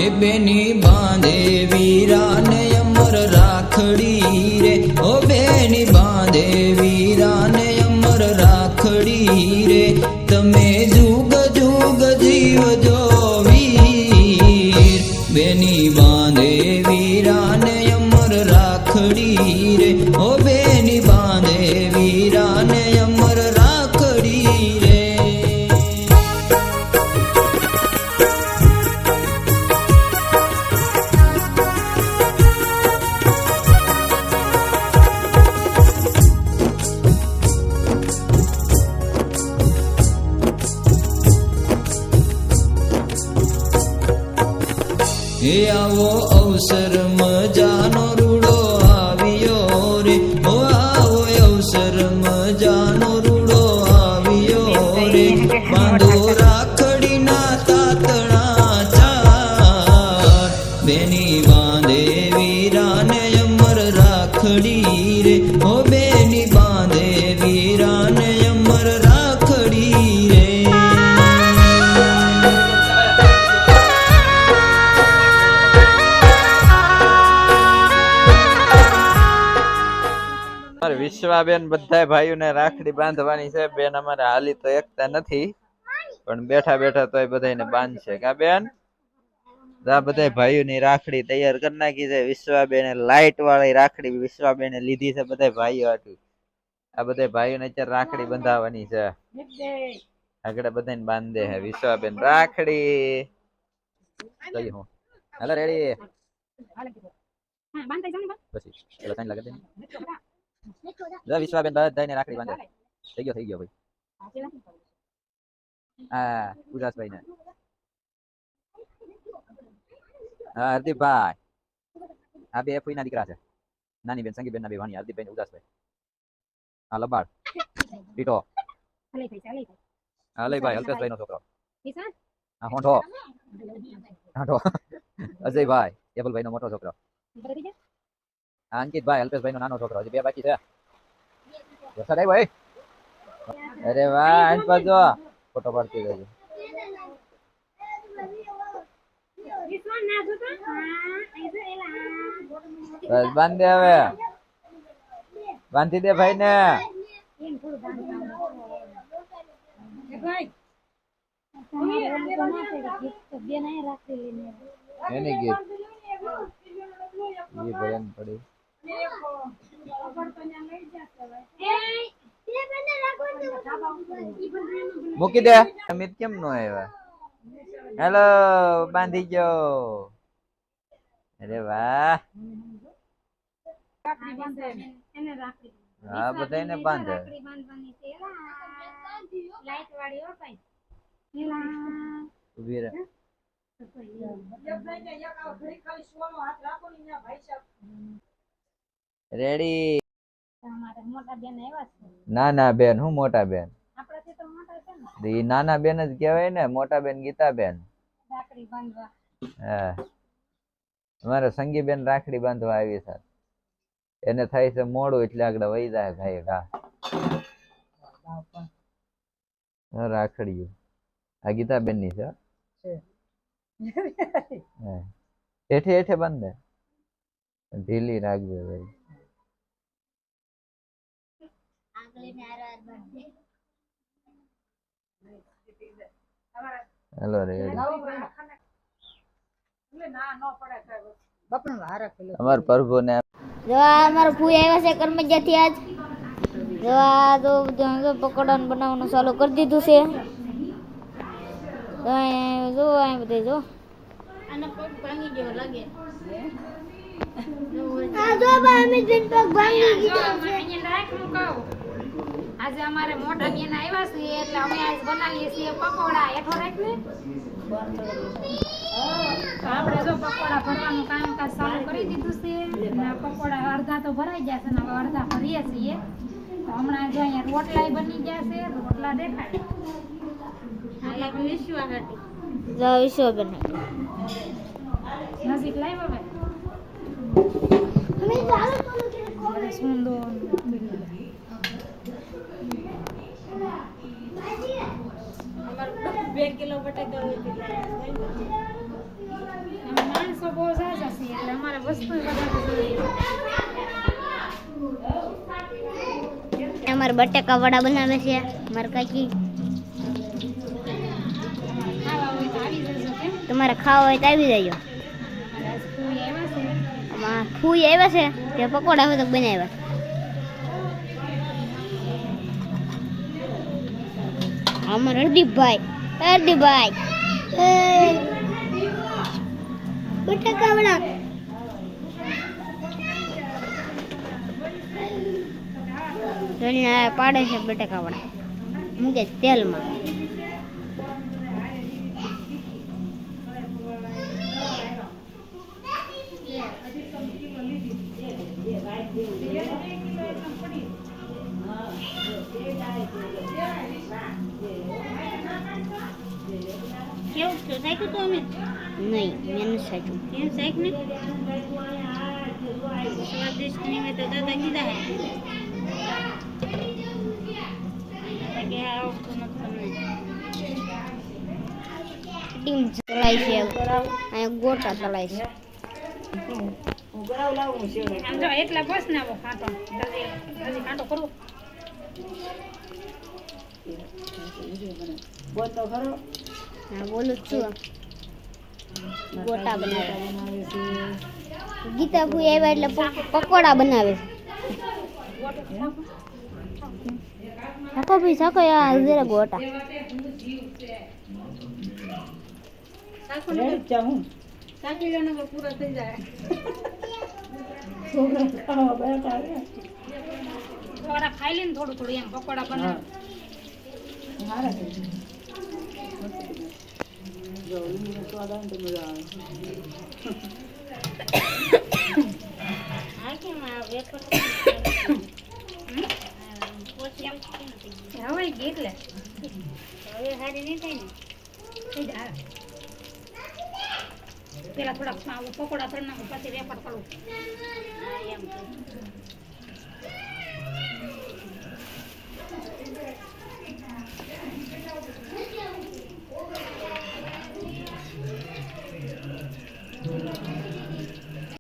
એ બેની બાંધે વીરાને અમર રાખડી રે, ઓ બેની બાંધે વીરાને અમર રાખડી રે, તમે જુગ જુગ જીવજો વીર, બેની બાંધે વીરાને અમર રાખડી રે, ઓ બેની બાંધે વીરાને અમર રાખડી રે. એ આવો અવસર મજાનો રૂડો આવ્યો રે, ઓ આવો અવસર મજાનો રૂડો આવ્યો રે, બાંધો રાખડીના તાતણા ચાર, બેની બાંધે વીરાને અમર રાખડી રે, ઓ બેની બાંધે વીરાને અમર રાખડી રે. વિશ્વાબેન બધા ભાઈઓને રાખડી બાંધવાની છે. બેન અમારે હાલી તો એકતા નથી, પણ બેઠા બેઠા તોય બધાને બાંધશે. કા બેન? આ બધા ભાઈઓની રાખડી તૈયાર કરી નાખી છે. વિશ્વાબેને લાઈટ વાળી રાખડી વિશ્વાબેને લીધી છે બધા ભાઈઓ હાટુ. આ બધા ભાઈઓને અત્યારે રાખડી બંધાવવાની છે. આગળ બધાને બાંધે છે વિશ્વાબેન રાખડી. જઈ હું હાલો રેડી પછી પેલા સાઈન લાગે છે. વિશ્વાબેન બધાને રાખડી બાંધે. થઈ ગયો ભાઈ. હા ઉદાસભાઈ ને હા હરદીપભાઈ, આ બે ફોઈના દીકરા છે. નાની બેન સંગીબેન ના બે વાણી, હરદીપભાઈ ને ઉદાસભાઈ. હા લબાડ ટીટો હા લઈ ભાઈ અલ્પેશભાઈ નો છોકરો. હા હોંઠો હાંઠો અજયભાઈ એબલભાઈ નો મોટો છોકરો. હા અંકિતભાઈ અલ્પેશભાઈ નો નાનો છોકરો. હજી બે બાકી છે. વરસાદ આવ્યો ભાઈ. અરે વાહ આજ પાછો ફોટો પાડતી રહેજો. બસ બાંધી દે હવે, બાંધી દે ભાઈ ને. એની ગીત એ ભયન પડી મૂકી દે. અમિત કેમ નો આવ્યા? હેલો બાંધી ગયો. અરે વાહ હા બધાને બાંધે. ઉભી રહે. રેડી. નાના બેન હું મોટા બેન? નાના બેન જ કેવાય ને. મોટા બેન ગીતાબેન. હા અમારે સંગીબેન રાખડી બાંધવા આવી છે. એને થાય છે મોડું એટલે આગળ વહી જાય ભાઈ. રાખડીયું આ ગીતાબેન ની છે. હેઠે હેઠે બાંધે, ઢીલી રાખજે ભાઈ. હેલો રે અમાર પ્રભુ ને અમારો ફૂઈ આવ્યા છે કર્મજાથી આજ. તો પકોડા બનાવવાનું ચાલુ કરી દીધું છે. જો આ બધે જો આનો પગ ભાંગી ગયો લાગે. આજે અમારે મોટા બેન આવ્યા છે એટલે અમે આજ બનાવીએ છીએ પકોડા. એઠો રાખ ને આપણે જો પકોડા ભરવાનું કામકાજ ચાલુ કરી દીધું છે. પકોડા અડધા તો ભરાઈ ગયા છે ને હવે અડધા ભરીએ છીએ. તો હમણાં જો અહીંયા રોટલા બની ગયા છે. રોટલા દેખાય વિશ્વ બને નજીક લાવ્યો ભાઈ સુંદર. વસ્તુ વધારે જોઈએ. અમારે બટેકા વડા બનાવે છે મારા કાકી. ખાવા હોય તો આવી જજો કેમ તમારે ખાવા હોય તો આવી જજો. અમારા સ્કૂલ એવા છે આમાં ફૂઈ આવ્યા છે કે પકોડા હોય તો બનાવ્યા. અમારે હરદીપભાઈ બટેકા વડા પાડે છે. બટેકા વડા મૂકે તેલમાં. કેવું છે સાઈકલ તો અમે નહીં મેં નથી સાચું. કેમ સાઈક ને સ્વાદિષ્ટ નહીં હોય તો દાદા કીધા હે કે આ વસ્તુ નથી ટીમ ચલાય છે અહીંયા ગોટા ચલાય છે. આમ જો એટલા બસ ને આવો કાંટો હજી કાંટો કરવો હા બોલું જ છું. ગોટા બનાવે ગીતા ફૂઈ આવ્યા એટલે પકોડા બનાવે છે. શાકો ભાઈ શાકો યાર જરા ગોટા સાકી લેવાનો પૂરો થઈ જાય થોડા ખાઈ લે ને થોડું થોડું એમ પકોડા બનાવે હવે ગીત લે હવે સારી નહીં થાય ને થઈ જાય પેલા થોડા પકોડા તળ નાખું પછી રેપડ કરું એમ